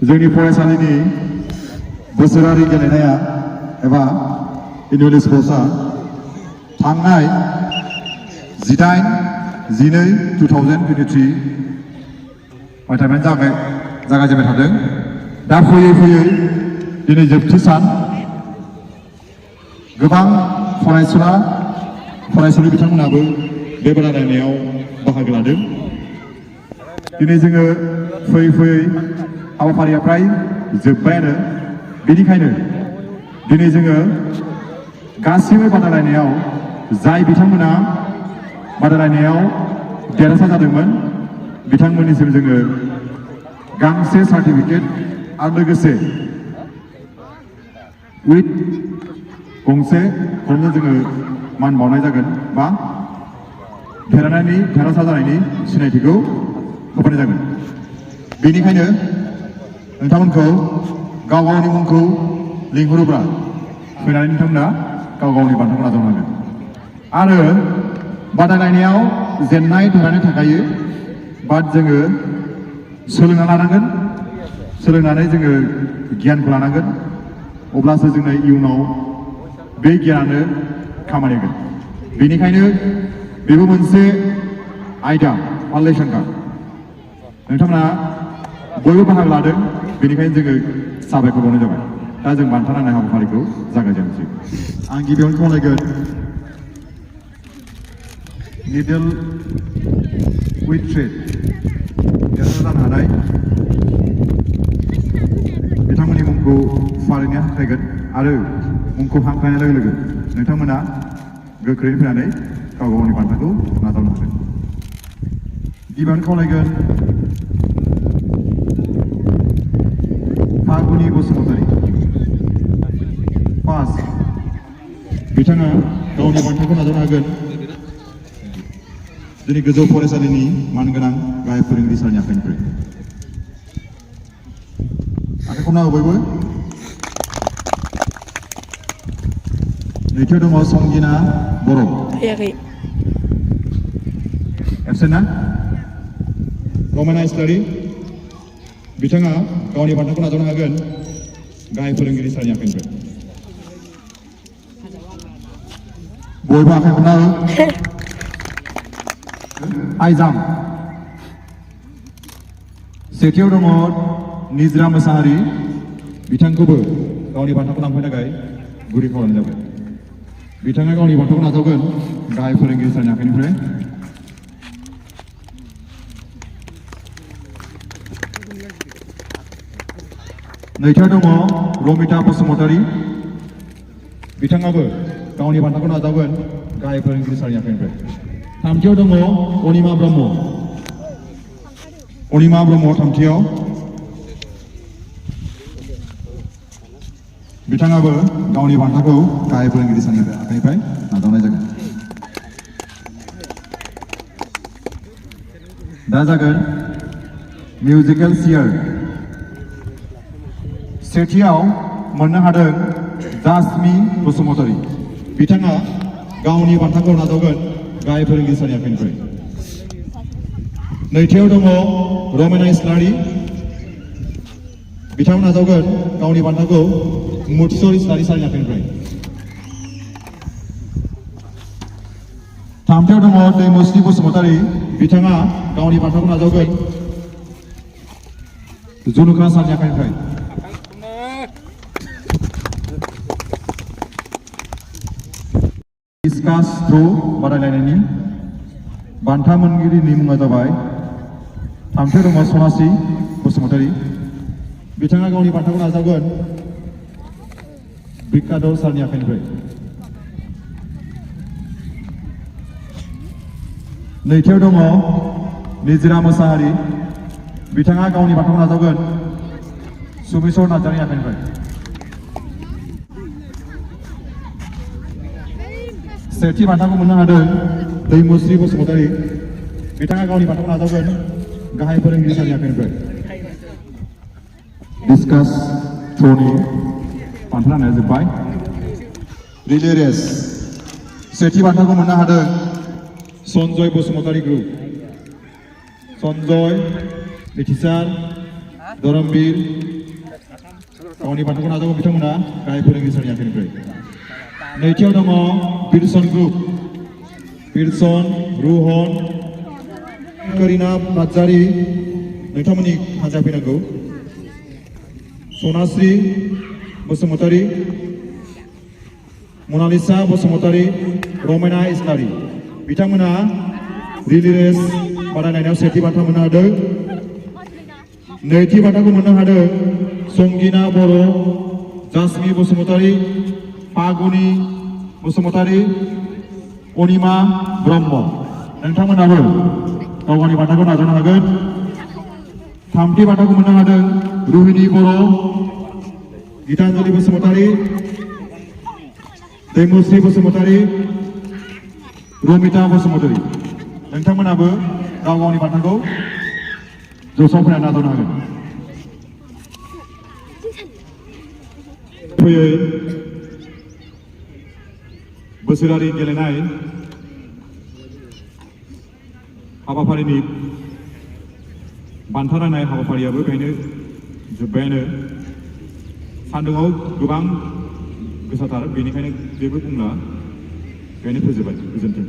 जोंनि फरायसालिनि बोसोरारि गेलेनाया एबा एनुवेल स्पर्ट्सआ थांनाय 18/12/2023 मायथाइनिफ्राय जागायजेनबाय थादों। दा फैयै फैयै दिनै जोबथि सान। गोबां फरायसुलि बिथांमोनाबो बे बादायलायनायाव बाहागो लादों। दिनै जोङो फैयै फैयै हाबाफारिया फ्राय जोब्बायानो। बेनिखायनो दिनै जोङो गासिबो बादायलायनायाव जाय बिथांमोना बादायलायनायाव देरहासार जादोंमोन बिथांमोननिसिम जोङो गांसे सार्टिफिकेट आरो लोगोसे उइथ गंसे खरंजों जोङो मान बावनाय जागोन बा देरहासार जानायनि सिनायथिखौ होफानाय जागोन। बेनिखायनो नोंथांमोनखौ गाव गावनि मुंखौ लिंहरोब्ला फैनानै नोंथांमोना गाव गावनि बान्थाखौ नाजावनांगोन। आरो बादायलायनायाव जेननाय देरहानाय थाखायो, बाट जोङो सोलोंना लानांगोन। सोलोंनानै जोङो गियानखौ लानांगोन। अब्लासो जोङो इयुनाव बे गियानानो खामानि होगोन। बेनिखायनो बेबो मोनसे आयदा बा लेसनखा। नोंथांमोना बयबो बाहागो लादों, बेनिखायनो जोङो साबायखर बावनाय जाबाय। दा जों बान्था राननाय हाबाफारिखौ जागायजेननोसै। आं गिबियावनो खावलायगोन निडल उइथ थ्रेड देरहासार जानो हानाय बिथांमोननि मुंखौ फारिनो हांख्रायगोन आरो मुंखौ हांख्रायनाय लोगो लोगो नोंथांमोना गोख्रैनो फैनानै गाव गावनि बान्थाखौ नाजावनो हागोन। गिबियावनो खावलायगोन फागुनि बसुमतारी। फार्स्ट बिथाङा गावनि बान्थाखौ नाजावनो हागोन जोंनि गोजौ फरायसालिनि मानगोनां गाहाय फोरोंगिरि सारनि आखाइनिफ्राय। आखाइखौ नांगौ बयबो। नैथियाव दङ संगिना बर'। एबसेन्ट ना? रमाना इस्लारि। बिथाङा गावनि बान्थाखौ नाजावनो हागोन गाहाय फोरोंगिरि सारनि आखाइनिफ्राय। बयबो आखाइखौ नांगौ। आइजाम। सेथियाव दङ निजरा मोसाहारि। बिथांखौबो गावनि बान्थाखौ लांफैनो थाखाय गुरै खावलायनाय जाबाय। बिथाङा गावनि बान्थाखौ नाजावगोन गाहाय फोरोंगिरि सारनि आखाइनिफ्राय। नैथियाव दङ रमिता बसुमतारी। बिथाङाबो गावनि बान्थाखौ नाजावगोन गाहाय फोरोंगिरि सारनि आखाइनिफ्राय। थामथियाव दङ अनिमा ब्रह्म। अनिमा ब्रह्म थामथियाव। बिथाङाबो गावनि बान्थाखौ गाहाय फोरोंगिरि सारनि आखाइनिफ्राय नाजावनाय जागोन। दा जागोन मिउजिकेल चेयार। सेथियाव मोननो हादों जासमि बसुमतारी। बिथाङा गावनि बान्थाखौ नाजावगोन गाहाय फोरोंगिरि सारनि आखाइनिफ्राय। नैथियाव दङ रमाना इस्लारि। बिथाङा नाजावगोन गावनि बान्थाखौ मुत्सर इस्लारि सारनि आखाइनिफ्राय। थामथियाव दङ दैमुस्रि बसुमतारी। बिथाङा गावनि बान्थाखौ नाजावगोन जुनुखा सारनि आखाइनिफ्राय। डिस्कास थ्र' बादायलायनायनि बान्था मोनगिरिनि मुङा जाबाय थामथियाव दङ सनासि बसुमतारी। बिथाङा गावनि बान्थाखौ नाजावगोन बिकादर सारनि आखाइनिफ्राय। नैथियाव दङ निजरा मोसाहारि। बिथाङा गावनि बान्थाखौ नाजावगोन सुमेश्वर नार्जारिनि आखाइनिफ्राय। सेथि बान्थाखौ मोननो हादों दैमुस्रि बसुमतारी। बिथाङा गावनि बान्थाखौ नाजावगोन गाहाय फोरोंगिरि सारनि आखाइनिफ्राय। डिस्कास थ्र'नि बान्था राननाया जोब्बाय। Relay race. सेथि बान्थाखौ मोननो हादों सन्जय बसुमतारी ग्रुप। सन्जय, मिथिसार, धरमवीर गावनि बान्थाखौ नाजावो बिथांमोना गाहाय फोरोंगिरिनि आखाइनिफ्राय नैथियाव दङ बिरसन ग्रुप बिरसन रुहन करिना नार्जारी नोंथांमोननि हान्जा फैनांगौ सनाश्री बसुमतारी मनालिसा बसुमतारी रमायना इस्लारि बिथांमोना रिले रेस बादायनायाव सेथि बान्था मोननो हादों नैथि बान्थाखौ मोननो हादों संगिना बर' जासमि बसुमतारी फागुनि बसुमतारी अनिमा ब्रह्म नोंथांमोनाबो गाव गावनि बान्थाखौ नाजावनो हागोन थामथि बान्थाखौ मोननो हादों रुहिनि बर' गीतांजलि बसुमतारी दैमुश्री बसुमतारी रमिता बसुमतारी नोंथांमोनाबो गाव गावनि बान्थाखौ ज'साव फैनानै नाजावनो हागोन फैयै बोसोरारि गेलेनाय हाबाफारिनि बान्था राननाय हाबाफारियाबो बेहायनो जोब्बायानो सान्दुङाव गोबां गोसाथार बेनिखायनो जेबो बुंला बेहायनो फोजोबबाय गोजोन्थों।